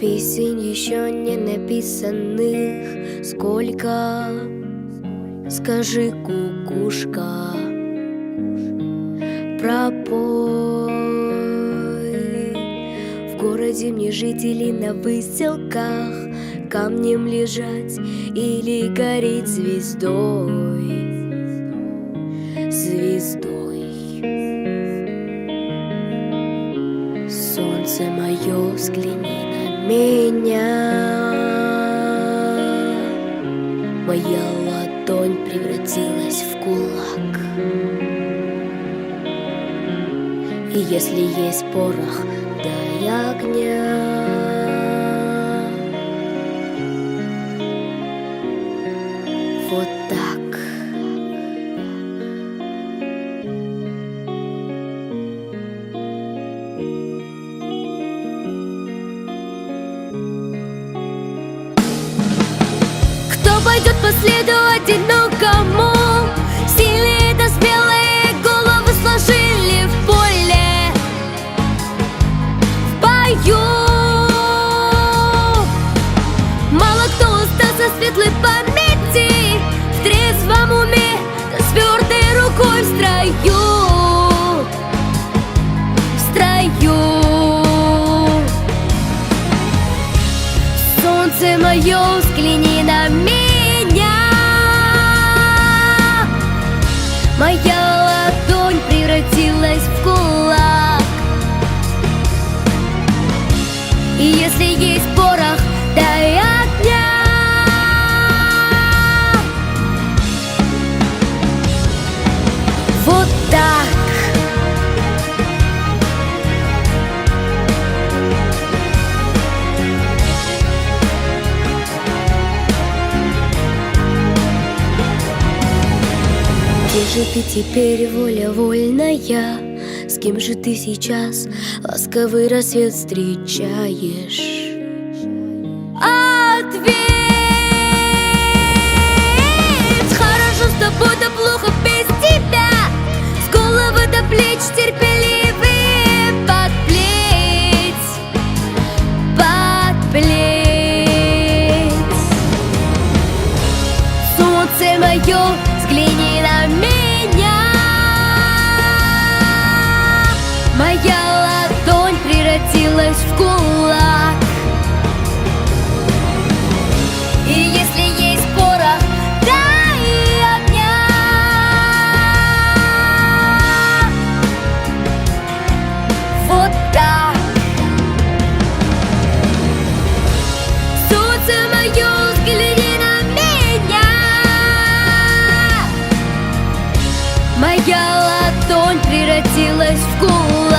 Песен еще не написанных сколько. Скажи, кукушка, пропой. В городе мне жители на выселках камнем лежать или гореть звездой. Звездой. Солнце мое, взгляни на меня. Моя ладонь превратилась в кулак. И если есть порох, дай огня. Вот так. Пойдет по следу одинокому. Сильные да смелые головы сложили в поле, в бою. Мало кто остался светлой памяти, в трезвом уме, да с твердой рукой в строю. В строю. Солнце мое, взгляни на меня. Моя ладонь превратилась в кулак. И если есть порох, дай огня. Вот так. Где же ты теперь, воля вольная? С кем же ты сейчас ласковый рассвет встречаешь? Ответь! Хорошо с тобой, да плохо без тебя. С головы до плеч терпеливые подплеть. Подплеть. Солнце мое, взгляни на меня. Моя ладонь превратилась в кулак. И если есть порох, дай огня. Вот так. Солнце мое, взгляни на меня. Моя ладонь превратилась в кулак.